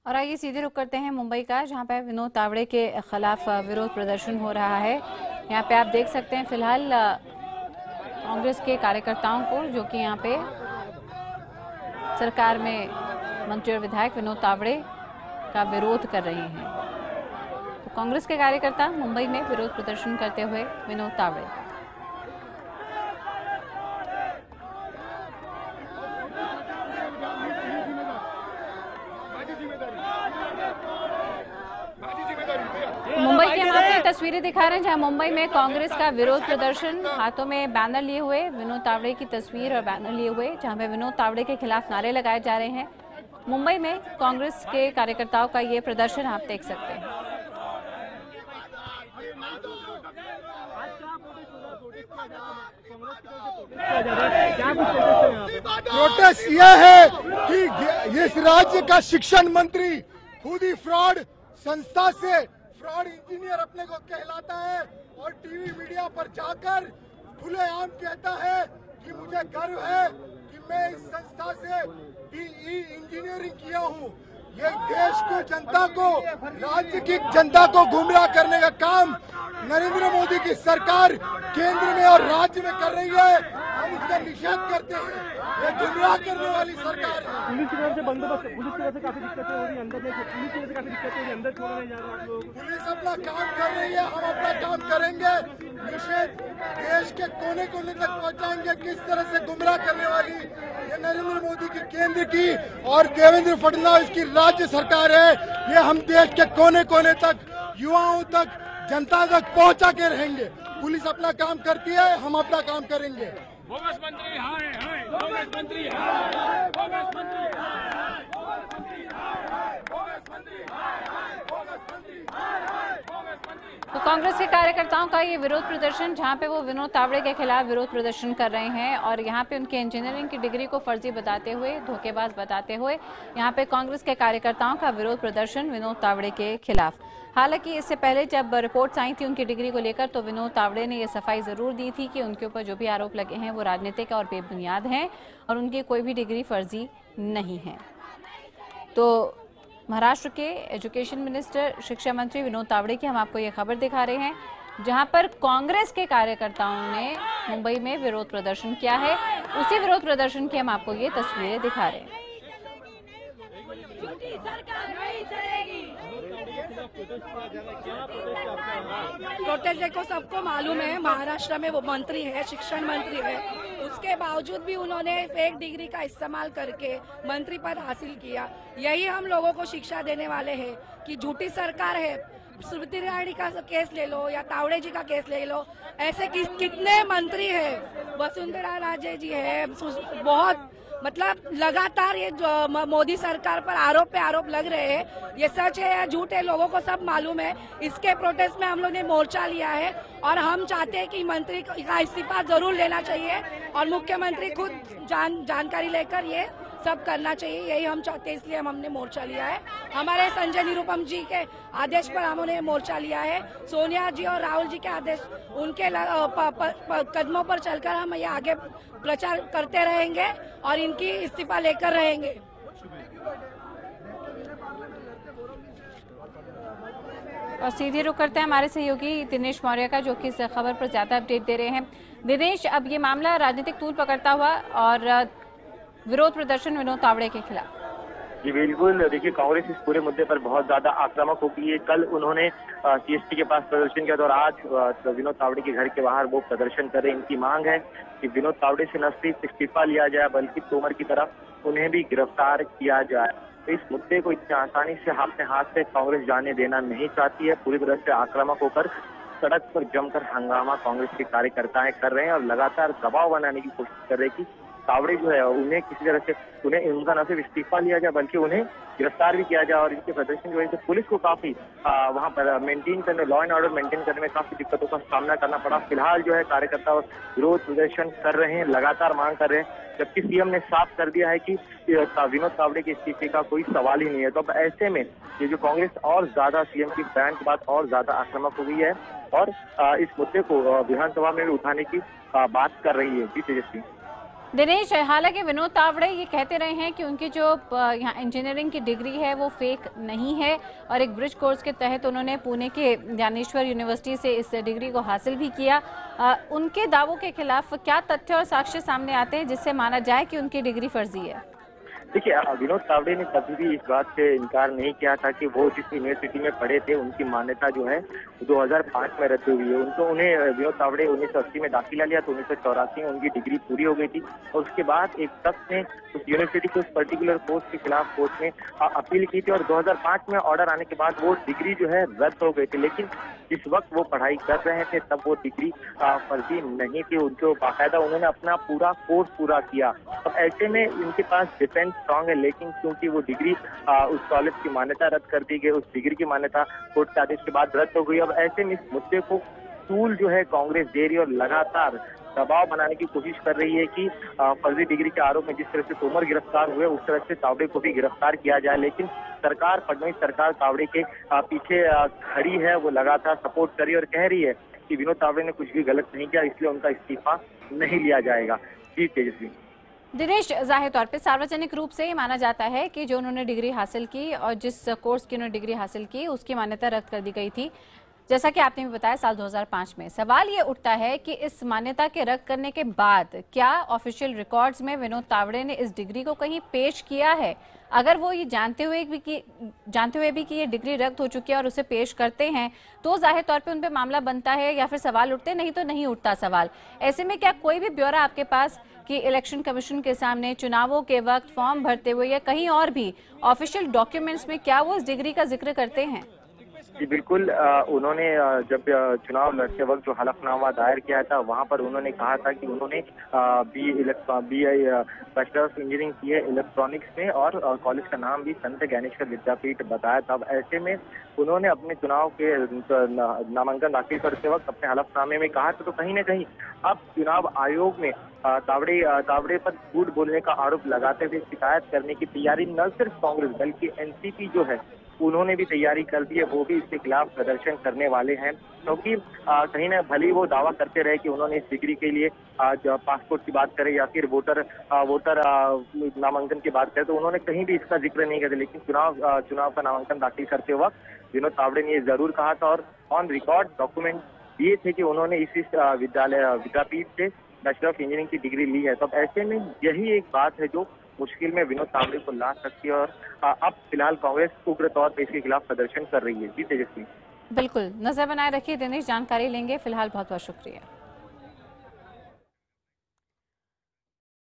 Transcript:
और आइए सीधे रुख करते हैं मुंबई का, जहां पर विनोद तावड़े के खिलाफ विरोध प्रदर्शन हो रहा है। यहां पे आप देख सकते हैं फिलहाल कांग्रेस के कार्यकर्ताओं को, जो कि यहां पे सरकार में मंत्री और विधायक विनोद तावड़े का विरोध कर रहे हैं। तो कांग्रेस के कार्यकर्ता मुंबई में विरोध प्रदर्शन करते हुए विनोद तावड़े। मुंबई की हम आपको तस्वीरें दिखा रहे हैं, जहां मुंबई में कांग्रेस का विरोध प्रदर्शन, हाथों में बैनर लिए हुए विनोद तावड़े की तस्वीर और बैनर लिए हुए, जहां पे विनोद तावड़े के खिलाफ नारे लगाए जा रहे हैं। मुंबई में कांग्रेस के कार्यकर्ताओं का ये प्रदर्शन आप देख सकते हैं। प्रोटेस्ट यह है कि इस राज्य का शिक्षण मंत्री खुद ही फ्रॉड संस्था से फ्रॉड इंजीनियर अपने को कहलाता है और टीवी मीडिया पर जाकर खुलेआम कहता है कि मुझे गर्व है कि मैं इस संस्था से बीई इंजीनियरिंग किया हूँ। ये देश को, जनता को, राज्य की जनता को गुमराह करने का काम नरेंद्र मोदी की सरकार केंद्र में और राज्य में कर रही है। हम उसका निषेध करते हैं। ये गुमराह करने वाली सरकार है। पुलिस की तरफ से बंदोबस्त, पुलिस की तरफ से काफी दिक्कतें हो रही है, अंदर में पुलिस की तरफ से काफी दिक्कतें हो रही है, अंदर छोड़ने नहीं जा रहे आप लोग। पुलिस अपना काम कर रही है, हम अपना काम करेंगे। निषेध देश के कोने कोने तक पहुंचाएंगे। किस तरह से गुमराह करने वाली ये नरेंद्र मोदी की केंद्र की और देवेंद्र फडणवीस की राज्य सरकार है। ये हम देश के कोने कोने तक, युवाओं तक, जनता तक पहुंचा के रहेंगे। पुलिस अपना काम करती है, हम अपना काम करेंगे। बोगस मंत्री हाय हाय, बोगस मंत्री हाय, बोगस मंत्री हाय, बोगस मंत्री हाय, बोगस मंत्री हाय, बोगस मंत्री हाय, बोगस मंत्री। तो कांग्रेस के कार्यकर्ताओं का ये विरोध प्रदर्शन, जहां पे वो विनोद तावड़े के खिलाफ विरोध प्रदर्शन कर रहे हैं और यहां पे उनके इंजीनियरिंग की डिग्री को फर्जी बताते हुए, धोखेबाज बताते हुए यहां पे कांग्रेस के कार्यकर्ताओं का विरोध प्रदर्शन विनोद तावड़े के खिलाफ। हालांकि इससे पहले जब रिपोर्ट्स आई थी उनकी डिग्री को लेकर, तो विनोद तावड़े ने यह सफाई जरूर दी थी कि उनके ऊपर जो भी आरोप लगे हैं वो राजनीतिक और बेबुनियाद हैं और उनकी कोई भी डिग्री फर्जी नहीं है। तो महाराष्ट्र के एजुकेशन मिनिस्टर, शिक्षा मंत्री विनोद तावड़े की हम आपको ये खबर दिखा रहे हैं, जहां पर कांग्रेस के कार्यकर्ताओं ने मुंबई में विरोध प्रदर्शन किया है। उसी विरोध प्रदर्शन की हम आपको ये तस्वीरें दिखा रहे हैं। प्रोटेस्ट देखो, सबको मालूम है महाराष्ट्र में वो मंत्री है, शिक्षण मंत्री है, उसके बावजूद भी उन्होंने फेक डिग्री का इस्तेमाल करके मंत्री पद हासिल किया। यही हम लोगों को शिक्षा देने वाले हैं कि झूठी सरकार है। स्मृति ईरानी का केस ले लो या तावड़े जी का केस ले लो, ऐसे कितने मंत्री है, वसुंधरा राजे जी है, बहुत मतलब लगातार ये मोदी सरकार पर आरोप पे आरोप लग रहे हैं। ये सच है या झूठ है, लोगों को सब मालूम है। इसके प्रोटेस्ट में हम लोग ने मोर्चा लिया है और हम चाहते हैं कि मंत्री का इस्तीफा जरूर लेना चाहिए और मुख्यमंत्री खुद जानकारी लेकर ये सब करना चाहिए। यही हम चाहते हैं, इसलिए हमने मोर्चा लिया है। हमारे संजय निरुपम जी के आदेश पर हमने मोर्चा लिया है। सोनिया जी और राहुल जी के आदेश, उनके कदमों पर चलकर हम ये आगे प्रचार करते रहेंगे और इनकी इस्तीफा लेकर रहेंगे। और सीधे रुख करते हैं हमारे सहयोगी दिनेश मौर्य का, जो कि इस खबर पर ज्यादा अपडेट दे रहे हैं। दिनेश, अब ये मामला राजनीतिक तूल पकड़ता हुआ और विरोध प्रदर्शन विनोद तावड़े के खिलाफ। जी बिल्कुल, देखिए कांग्रेस इस पूरे मुद्दे पर बहुत ज्यादा आक्रामक हो गई है। कल उन्होंने सीएसटी के पास प्रदर्शन किया था और आज विनोद तावड़े के घर के बाहर वो प्रदर्शन कर रहे हैं। इनकी मांग है कि विनोद तावड़े से न सिर्फ इस्तीफा लिया जाए बल्कि तोमर की तरह उन्हें भी गिरफ्तार किया जाए। तो इस मुद्दे को इतनी आसानी से अपने हाथ से कांग्रेस जाने देना नहीं चाहती है। पूरी तरह से आक्रामक होकर सड़क पर जमकर हंगामा कांग्रेस के कार्यकर्ता कर रहे हैं और लगातार दबाव बनाने की कोशिश कर रहे हैं कि तावड़े जो है उन्हें किसी तरह से उनका न सिर्फ इस्तीफा लिया जाए बल्कि उन्हें गिरफ्तार भी किया जाए। और इनके प्रदर्शन की वजह से पुलिस को काफी वहां पर मेंटेन करने, लॉ एंड ऑर्डर मेंटेन करने में काफी दिक्कतों का सामना करना पड़ा। फिलहाल जो है कार्यकर्ता विरोध प्रदर्शन कर रहे हैं, लगातार मांग कर रहे हैं, जबकि सीएम ने साफ कर दिया है कि विनोद तावड़े के इस्तीफे का कोई सवाल ही नहीं है। तो अब ऐसे में ये जो कांग्रेस और ज्यादा सीएम की बयान के बाद और ज्यादा आक्रामक हो गई है और इस मुद्दे को विधानसभा में भी उठाने की बात कर रही है। जी तेजस्वी। दिनेश, हालांकि विनोद तावड़े ये कहते रहे हैं कि उनकी जो यहाँ इंजीनियरिंग की डिग्री है वो फेक नहीं है और एक ब्रिज कोर्स के तहत उन्होंने पुणे के ज्ञानेश्वर यूनिवर्सिटी से इस डिग्री को हासिल भी किया। उनके दावों के खिलाफ क्या तथ्य और साक्ष्य सामने आते हैं जिससे माना जाए कि उनकी डिग्री फर्जी है? देखिए, विनोद तावड़े ने कभी भी इस बात से इनकार नहीं किया था कि वो जिस यूनिवर्सिटी में पढ़े थे उनकी मान्यता जो है 2005 में रद्द हुई है। उन्हें विनोद तावड़े 1980 में दाखिला लिया तो 1984 में उनकी डिग्री पूरी हो गई थी और उसके बाद एक शख्स ने उस यूनिवर्सिटी के उस पर्टिकुलर कोर्स के खिलाफ कोर्ट में अपील की थी और 2005 में ऑर्डर आने के बाद वो डिग्री जो है रद्द हो गई थी। लेकिन जिस वक्त वो पढ़ाई कर रहे थे तब वो डिग्री फर्जी नहीं थी, उनको बाकायदा उन्होंने अपना पूरा कोर्स पूरा किया। अब ऐसे में इनके पास डिफेंस स्ट्रांग है, लेकिन क्योंकि वो डिग्री उस कॉलेज की मान्यता रद्द कर दी गई, उस डिग्री की मान्यता कोर्ट के आदेश के बाद रद्द हो गई। अब ऐसे में इस मुद्दे को टूल जो है कांग्रेस दे रही है और लगातार दबाव बनाने की कोशिश कर रही है कि फर्जी डिग्री के आरोप में जिस तरह से तोमर गिरफ्तार हुए उस तरह से तावड़े को भी गिरफ्तार किया जाए। लेकिन सरकार, फडणवीस सरकार तावड़े के पीछे खड़ी है, वो लगातार सपोर्ट कर रही है और कह रही है कि विनोद तावड़े ने कुछ भी गलत नहीं किया, इसलिए उनका इस्तीफा नहीं लिया जाएगा। जी तेजस्वी। दिनेश, जाहिर तौर पे सार्वजनिक रूप से ये माना जाता है कि जो उन्होंने डिग्री हासिल की और जिस कोर्स की उन्होंने डिग्री हासिल की उसकी मान्यता रद्द कर दी गई थी, जैसा कि आपने भी बताया साल 2005 में। सवाल ये उठता है कि इस मान्यता के रद्द करने के बाद क्या ऑफिशियल रिकॉर्ड्स में विनोद तावड़े ने इस डिग्री को कहीं पेश किया है? अगर वो ये जानते हुए भी कि ये डिग्री रद्द हो चुकी है और उसे पेश करते हैं तो जाहिर तौर पे उन पे मामला बनता है या फिर सवाल उठते, नहीं तो नहीं उठता सवाल। ऐसे में क्या कोई भी ब्यौरा आपके पास कि इलेक्शन कमीशन के सामने चुनावों के वक्त फॉर्म भरते हुए या कहीं और भी ऑफिशियल डॉक्यूमेंट्स में क्या वो इस डिग्री का जिक्र करते हैं? जी बिल्कुल, उन्होंने जब चुनाव लड़ते वक्त जो हलफनामा दायर किया था वहां पर उन्होंने कहा था कि उन्होंने BI बैचलर ऑफ इंजीनियरिंग की है इलेक्ट्रॉनिक्स में और कॉलेज का नाम भी संत ज्ञानेश्वर विद्यापीठ बताया था। अब ऐसे में उन्होंने अपने चुनाव के नामांकन दाखिल करते वक्त अपने हलफनामे में कहा था, तो कहीं ना कहीं अब चुनाव आयोग में तावड़े पर झूठ बोलने का आरोप लगाते हुए शिकायत करने की तैयारी न सिर्फ कांग्रेस बल्कि एनसीपी जो है उन्होंने भी तैयारी कर दी है, वो भी इसके खिलाफ प्रदर्शन करने वाले हैं। क्योंकि कहीं ना भले वो दावा करते रहे कि उन्होंने इस डिग्री के लिए पासपोर्ट की बात करें या फिर वोटर नामांकन की बात करें, तो उन्होंने कहीं भी इसका जिक्र नहीं किया। लेकिन चुनाव का नामांकन दाखिल करते वक्त विनोद तावड़े ने ये जरूर कहा था और ऑन रिकॉर्ड डॉक्यूमेंट दिए थे कि उन्होंने इस विद्यापीठ से बैचलर ऑफ इंजीनियरिंग की डिग्री ली है। तो ऐसे में यही एक बात है जो मुश्किल में विनोद तावड़े को ला सकती है और अब फिलहाल कांग्रेस उग्र तौर पर इसके खिलाफ प्रदर्शन कर रही है। जी तेजस्वी। बिल्कुल, नजर बनाए रखिए दिनेश, जानकारी लेंगे। फिलहाल बहुत बहुत शुक्रिया।